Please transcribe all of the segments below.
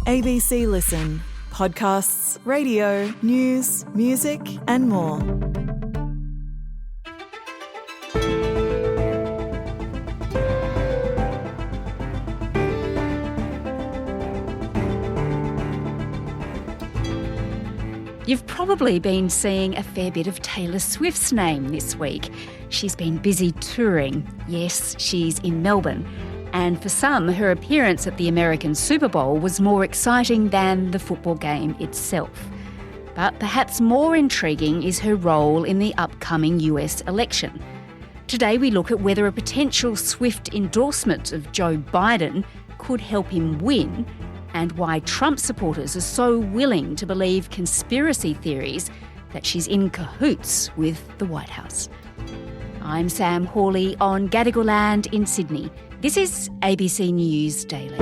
ABC Listen. Podcasts, radio, news, music and more. You've probably been seeing a fair bit of Taylor Swift's name this week. She's been busy touring. Yes, she's in Melbourne. And for some, her appearance at the American Super Bowl was more exciting than the football game itself. But perhaps more intriguing is her role in the upcoming US election. Today we look at whether a potential Swift endorsement of Joe Biden could help him win, and why Trump supporters are so willing to believe conspiracy theories that she's in cahoots with the White House. I'm Sam Hawley on Gadigal Land in Sydney. This is ABC News Daily.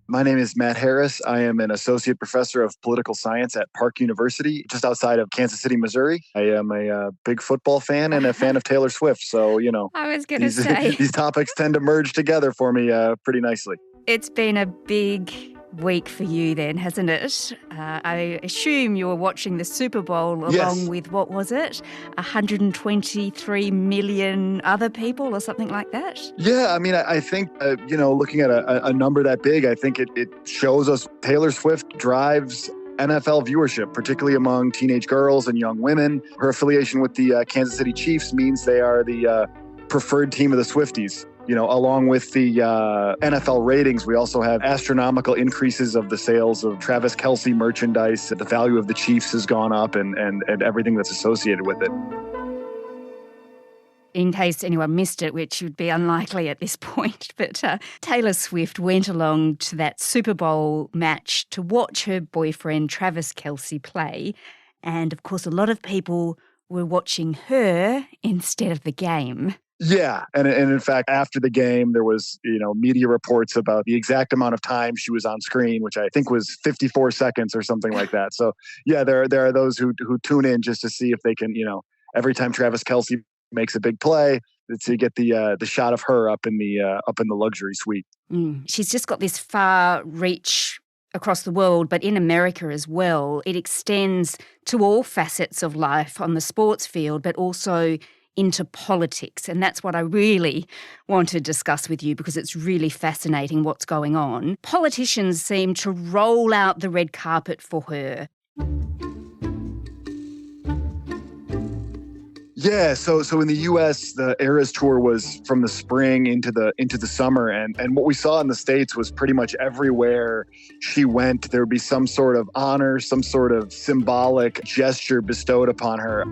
My name is Matt Harris. I am an associate professor of political science at Park University, just outside of Kansas City, Missouri. I am a big football fan and a fan of Taylor Swift. So, I was going to say. These topics tend to merge together for me pretty nicely. It's been a big week for you then, hasn't it? I assume you were watching the Super Bowl along with, what was it, 123 million other people or something like that? Yeah, I mean, I think, looking at a number that big, I think it shows us Taylor Swift drives NFL viewership, particularly among teenage girls and young women. Her affiliation with the Kansas City Chiefs means they are the preferred team of the Swifties. Along with the NFL ratings, we also have astronomical increases of the sales of Travis Kelce merchandise. The value of the Chiefs has gone up and everything that's associated with it. In case anyone missed it, which would be unlikely at this point, but Taylor Swift went along to that Super Bowl match to watch her boyfriend Travis Kelce play. And of course, a lot of people were watching her instead of the game. Yeah. And in fact, after the game, there was, media reports about the exact amount of time she was on screen, which I think was 54 seconds or something like that. So, yeah, there are those who tune in just to see if they can, every time Travis Kelce makes a big play, to get the shot of her up in the luxury suite. She's just got this far reach across the world, but in America as well. It extends to all facets of life on the sports field, but also into politics. And that's what I really want to discuss with you, because it's really fascinating what's going on. Politicians seem to roll out the red carpet for her. Yeah, so in the U.S., the Eras Tour was from the spring into the summer, and what we saw in the States was pretty much everywhere she went, there would be some sort of honor, some sort of symbolic gesture bestowed upon her.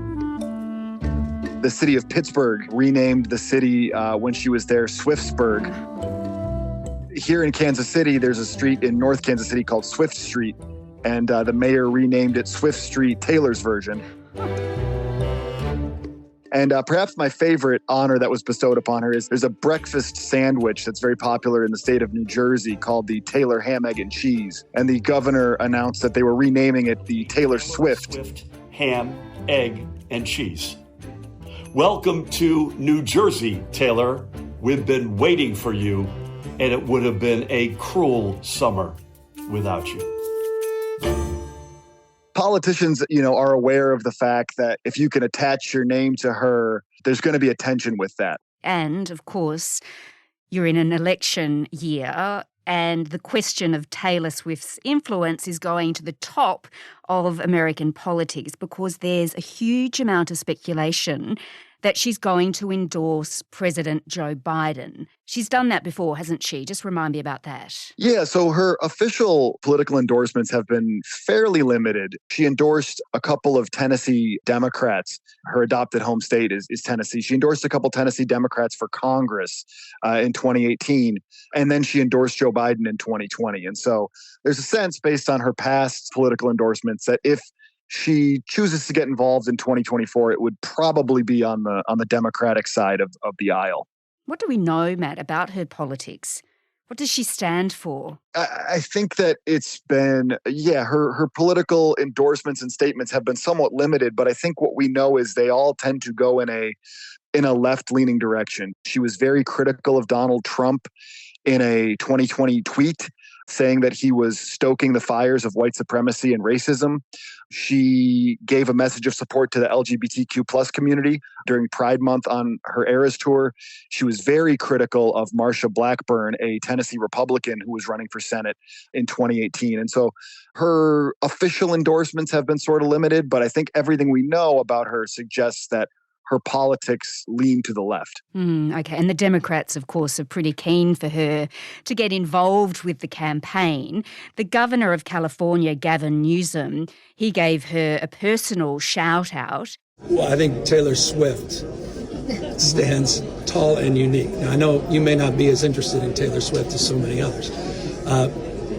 The city of Pittsburgh renamed the city when she was there Swiftsburg. Here in Kansas City, there's a street in North Kansas City called Swift Street, and the mayor renamed it Swift Street, Taylor's version. And perhaps my favorite honor that was bestowed upon her is there's a breakfast sandwich that's very popular in the state of New Jersey called the Taylor Ham, Egg, and Cheese. And the governor announced that they were renaming it the Taylor Swift. Swift Ham, Egg, and Cheese. Welcome to New Jersey, Taylor. We've been waiting for you, and it would have been a cruel summer without you. Politicians, are aware of the fact that if you can attach your name to her, there's going to be a tension with that. And, of course, you're in an election year, and the question of Taylor Swift's influence is going to the top of American politics, because there's a huge amount of speculation that she's going to endorse President Joe Biden. She's done that before, hasn't she? Just remind me about that. Yeah, so her official political endorsements have been fairly limited. She endorsed a couple of Tennessee Democrats. Her adopted home state is Tennessee. She endorsed a couple Tennessee Democrats for Congress in 2018, and then she endorsed Joe Biden in 2020. And so there's a sense, based on her past political endorsements, that if she chooses to get involved in 2024, it would probably be on the Democratic side of the aisle. What do we know, Matt, about her politics? What does she stand for? I think that it's been, her political endorsements and statements have been somewhat limited, but I think what we know is they all tend to go in a left-leaning direction. She was very critical of Donald Trump in a 2020 tweet saying that he was stoking the fires of white supremacy and racism. She gave a message of support to the LGBTQ plus community during Pride Month on her Eras tour. She was very critical of Marsha Blackburn, a Tennessee Republican who was running for Senate in 2018. And so her official endorsements have been sort of limited, but I think everything we know about her suggests that her politics lean to the left. Okay, and the Democrats, of course, are pretty keen for her to get involved with the campaign. The governor of California, Gavin Newsom, he gave her a personal shout-out. Well, I think Taylor Swift stands tall and unique. Now, I know you may not be as interested in Taylor Swift as so many others,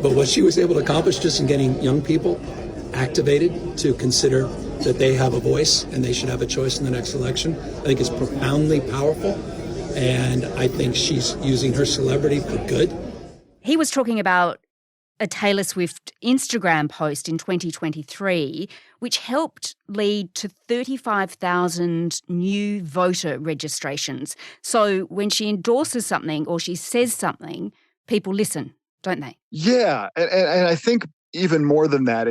but what she was able to accomplish just in getting young people activated to consider that they have a voice and they should have a choice in the next election, I think is profoundly powerful. And I think she's using her celebrity for good. He was talking about a Taylor Swift Instagram post in 2023, which helped lead to 35,000 new voter registrations. So when she endorses something or she says something, people listen, don't they? Yeah, and I think even more than that,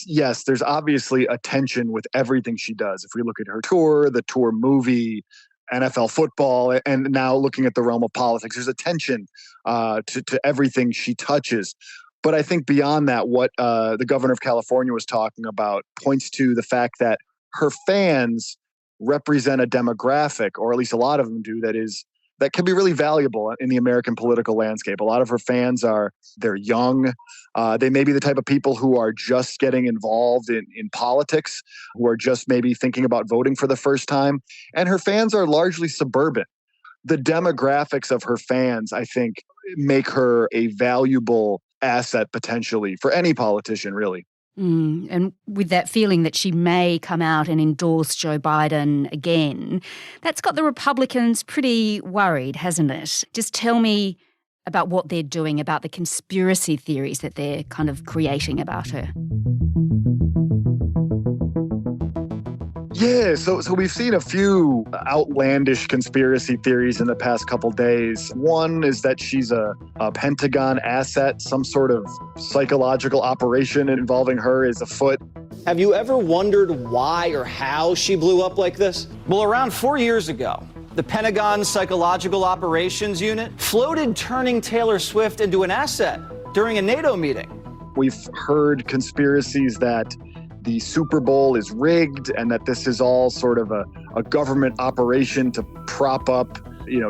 yes, there's obviously a tension with everything she does. If we look at her tour, the tour movie, NFL football, and now looking at the realm of politics, there's a tension to everything she touches. But I think beyond that, what the governor of California was talking about points to the fact that her fans represent a demographic, or at least a lot of them do, that can be really valuable in the American political landscape. A lot of her fans they're young. They may be the type of people who are just getting involved in politics, who are just maybe thinking about voting for the first time. And her fans are largely suburban. The demographics of her fans, I think, make her a valuable asset potentially for any politician, really. And with that feeling that she may come out and endorse Joe Biden again, that's got the Republicans pretty worried, hasn't it? Just tell me about what they're doing, about the conspiracy theories that they're kind of creating about her. Yeah, so we've seen a few outlandish conspiracy theories in the past couple days. One is that she's a Pentagon asset, some sort of psychological operation involving her is afoot. Have you ever wondered why or how she blew up like this? Well, around 4 years ago, the Pentagon Psychological Operations Unit floated turning Taylor Swift into an asset during a NATO meeting. We've heard conspiracies that the Super Bowl is rigged and that this is all sort of a government operation to prop up,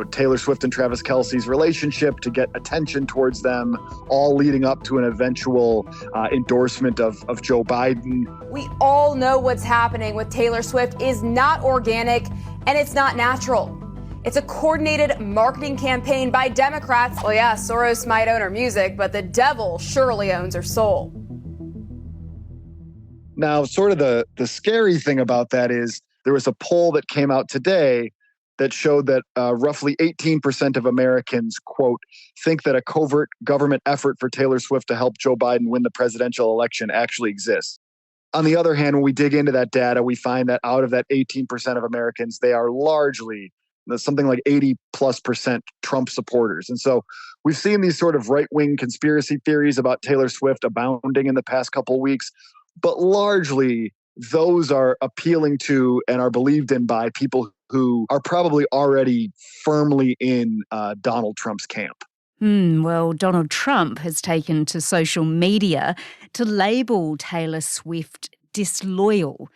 Taylor Swift and Travis Kelce's relationship, to get attention towards them, all leading up to an eventual endorsement of Joe Biden. We all know what's happening with Taylor Swift is not organic and it's not natural. It's a coordinated marketing campaign by Democrats. Well, yeah, Soros might own her music, but the devil surely owns her soul. Now, sort of the scary thing about that is there was a poll that came out today that showed that roughly 18% of Americans, quote, think that a covert government effort for Taylor Swift to help Joe Biden win the presidential election actually exists. On the other hand, when we dig into that data, we find that out of that 18% of Americans, they are largely something like 80+% Trump supporters. And so we've seen these sort of right-wing conspiracy theories about Taylor Swift abounding in the past couple of weeks. But largely, those are appealing to and are believed in by people who are probably already firmly in Donald Trump's camp. Well, Donald Trump has taken to social media to label Taylor Swift disloyal.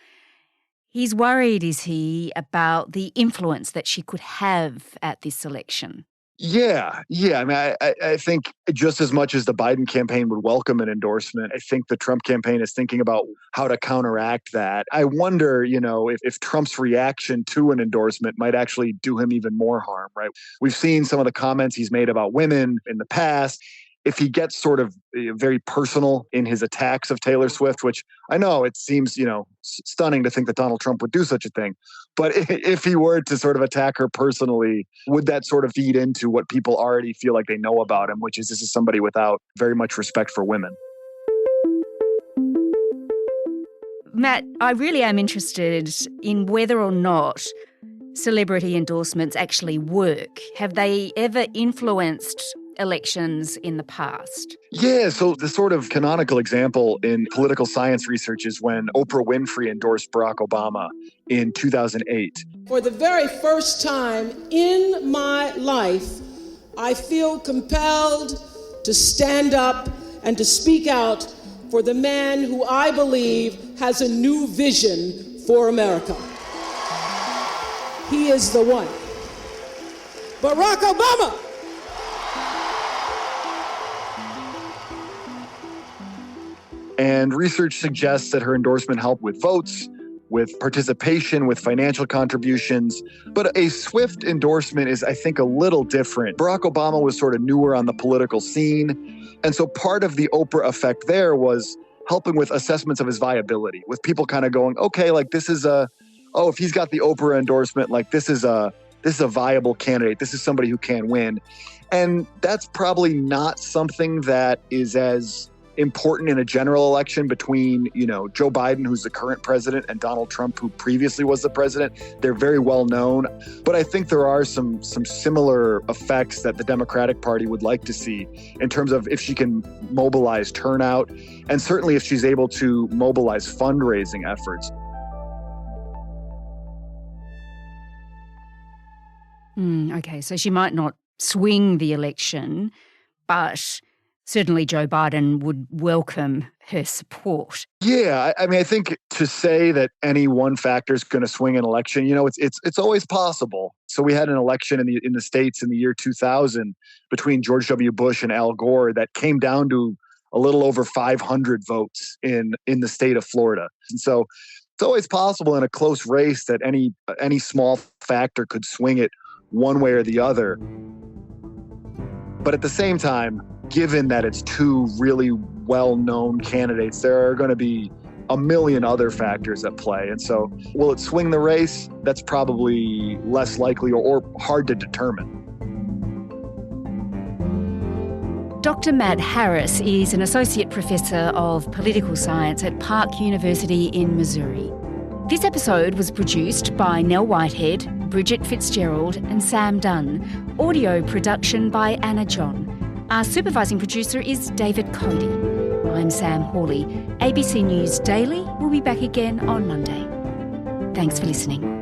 He's worried, is he, about the influence that she could have at this election? Yeah. I mean, I think just as much as the Biden campaign would welcome an endorsement, I think the Trump campaign is thinking about how to counteract that. I wonder, if Trump's reaction to an endorsement might actually do him even more harm, right? We've seen some of the comments he's made about women in the past. if he gets sort of very personal in his attacks of Taylor Swift, which I know it seems, stunning to think that Donald Trump would do such a thing. But if he were to sort of attack her personally, would that sort of feed into what people already feel like they know about him, which is this is somebody without very much respect for women? Matt, I really am interested in whether or not celebrity endorsements actually work. Have they ever influenced elections in the past? Yeah, so the sort of canonical example in political science research is when Oprah Winfrey endorsed Barack Obama in 2008. For the very first time in my life, I feel compelled to stand up and to speak out for the man who I believe has a new vision for America. He is the one. Barack Obama! And research suggests that her endorsement helped with votes, with participation, with financial contributions. But a Swift endorsement is, I think, a little different. Barack Obama was sort of newer on the political scene. And so part of the Oprah effect there was helping with assessments of his viability, with people kind of going, okay, like this is if he's got the Oprah endorsement, like this is a viable candidate. This is somebody who can win. And that's probably not something that is as important in a general election between, Joe Biden, who's the current president, and Donald Trump, who previously was the president. They're very well known. But I think there are some similar effects that the Democratic Party would like to see in terms of if she can mobilize turnout, and certainly if she's able to mobilize fundraising efforts. Okay, so she might not swing the election, but certainly Joe Biden would welcome her support. Yeah, I think to say that any one factor is going to swing an election, it's always possible. So we had an election in the States in the year 2000 between George W. Bush and Al Gore that came down to a little over 500 votes in the state of Florida. And so it's always possible in a close race that any small factor could swing it one way or the other. But at the same time, given that it's two really well-known candidates, there are going to be a million other factors at play. And so will it swing the race? That's probably less likely or hard to determine. Dr. Matt Harris is an associate professor of political science at Park University in Missouri. This episode was produced by Nell Whitehead, Bridget Fitzgerald and Sam Dunn. Audio production by Anna John. Our supervising producer is David Cody. I'm Sam Hawley. ABC News Daily will be back again on Monday. Thanks for listening.